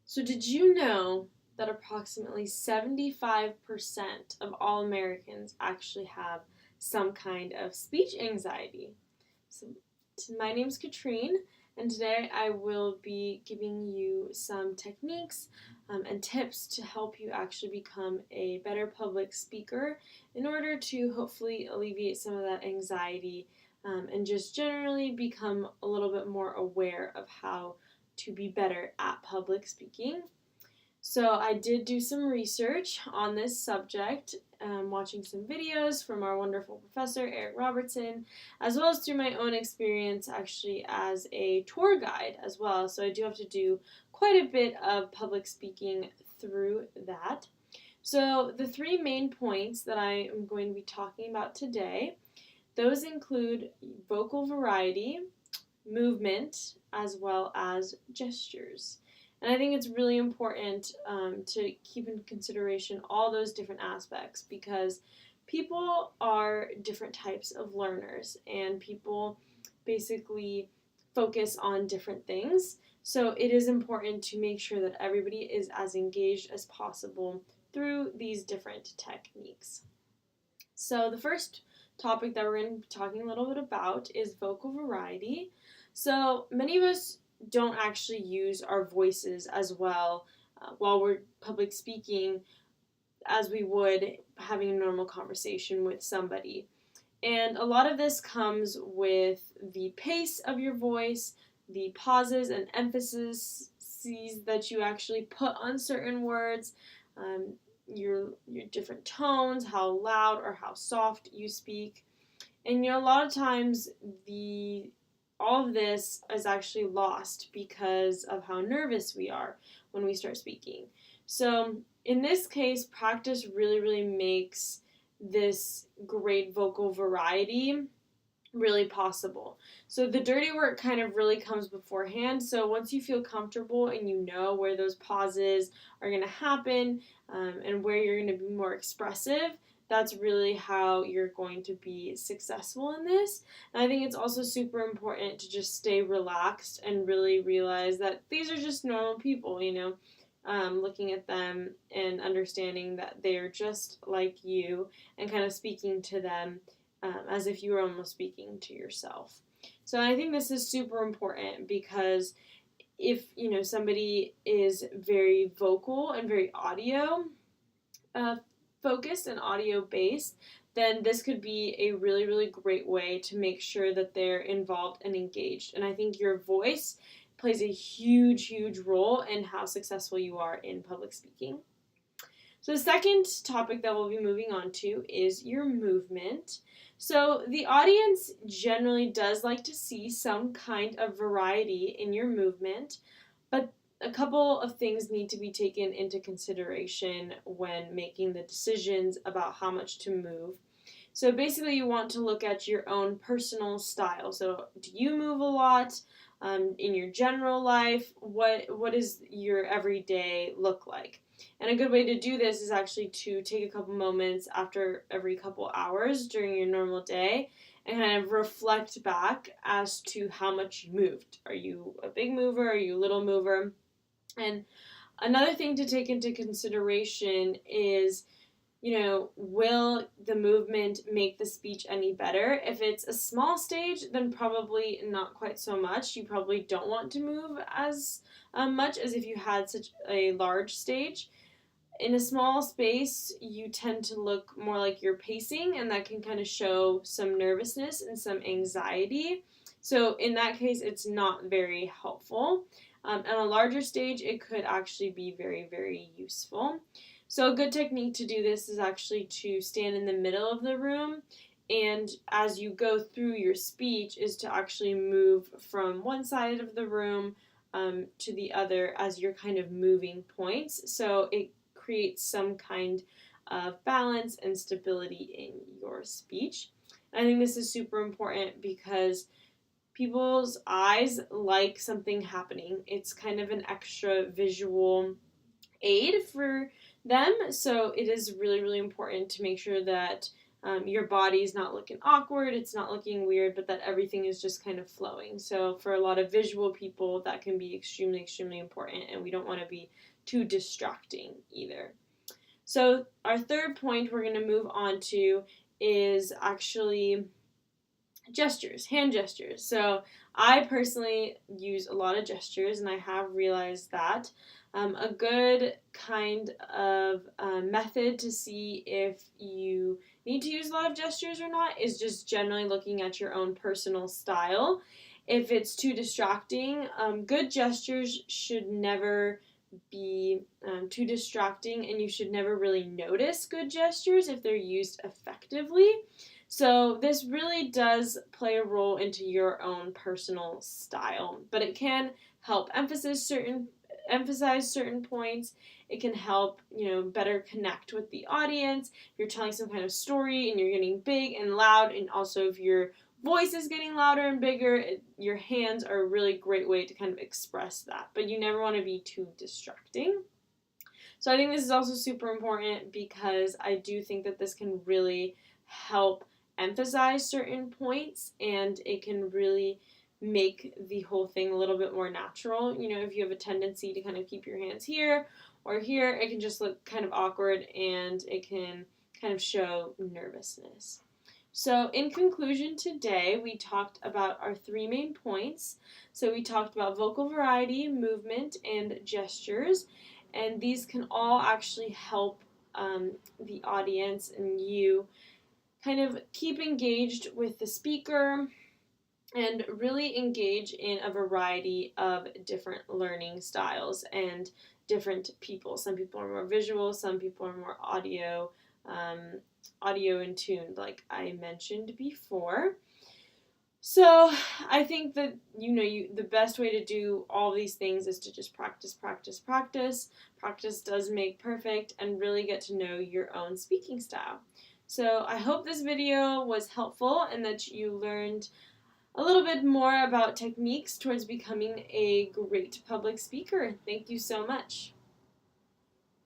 So, did you know that approximately 75% of all Americans actually have some kind of speech anxiety? So, my name's Katrine, and today I will be giving you some techniques and tips to help you actually become a better public speaker in order to hopefully alleviate some of that anxiety and just generally become a little bit more aware of how to be better at public speaking. So, I did do some research on this subject, watching some videos from our wonderful professor, Eric Robertson, as well as through my own experience actually as a tour guide as well. So, I do have to do quite a bit of public speaking through that. So, the three main points that I am going to be talking about today, those include vocal variety, movement, as well as gestures. And I think it's really important to keep in consideration all those different aspects because people are different types of learners and people basically focus on different things. So it is important to make sure that everybody is as engaged as possible through these different techniques. So, the first topic that we're going to be talking a little bit about is vocal variety. So, many of us don't actually use our voices as well while we're public speaking as we would having a normal conversation with somebody. And a lot of this comes with the pace of your voice, the pauses and emphases that you actually put on certain words, um, your different tones, how loud or how soft you speak. And a lot of times the all of this is actually lost because of how nervous we are when we start speaking. So, in this case, practice really makes this great vocal variety really possible. So the dirty work kind of really comes beforehand. So once you feel comfortable and you know where those pauses are going to happen and where you're going to be more expressive, that's really how you're going to be successful in this. And I think it's also super important to just stay relaxed and really realize that these are just normal people. Looking at them and understanding that they're just like you and kind of speaking to them as if you were almost speaking to yourself. So I think this is super important because if somebody is very vocal and very audio uh, focused and audio based, then this could be a really great way to make sure that they're involved and engaged. And I think your voice plays a huge role in how successful you are in public speaking. So the second topic that we'll be moving on to is your movement. So the audience generally does like to see some kind of variety in your movement, but a couple of things need to be taken into consideration when making the decisions about how much to move. So basically, you want to look at your own personal style. So, do you move a lot in your general life? What does your everyday look like? And a good way to do this is actually to take a couple moments after every couple hours during your normal day and kind of reflect back as to how much you moved. Are you a big mover? Are you a little mover? And another thing to take into consideration is will the movement make the speech any better? If it's a small stage, then probably not quite so much. You probably don't want to move as much as if you had such a large stage. In a small space, you tend to look more like you're pacing, and that can kind of show some nervousness and some anxiety. So, in that case, it's not very helpful. On a larger stage, it could actually be very useful. So, a good technique to do this is actually to stand in the middle of the room, and as you go through your speech, is to actually move from one side of the room to the other as you're kind of moving points. So, it creates some kind of balance and stability in your speech. I think this is super important because people's eyes like something happening. It's kind of an extra visual aid for them. So it is really important to make sure that your body's not looking awkward, it's not looking weird, but that everything is just kind of flowing. So for a lot of visual people, that can be extremely, extremely important, and we don't want to be too distracting either. So our third point we're going to move on to is actually gestures, hand gestures. So I personally use a lot of gestures, and I have realized that a good kind of method to see if you need to use a lot of gestures or not is just generally looking at your own personal style. If it's too distracting, good gestures should never be too distracting, and you should never really notice good gestures if they're used effectively. So this really does play a role into your own personal style, but it can help emphasize certain points. It can help, better connect with the audience. If you're telling some kind of story and you're getting big and loud, and also if your voice is getting louder and bigger, your hands are a really great way to kind of express that, but you never want to be too distracting. So I think this is also super important because I do think that this can really help emphasize certain points, and it can really make the whole thing a little bit more natural. If you have a tendency to kind of keep your hands here or here, it can just look kind of awkward, and it can kind of show nervousness. So in conclusion today, we talked about our 3 main points. So we talked about vocal variety, movement, and gestures, and these can all actually help the audience and you kind of keep engaged with the speaker and really engage in a variety of different learning styles and different people. Some people are more visual, some people are more audio in tune, like I mentioned before. So I think that the best way to do all these things is to just practice, practice, practice. Practice does make perfect, and really get to know your own speaking style. So I hope this video was helpful and that you learned a little bit more about techniques towards becoming a great public speaker. Thank you so much.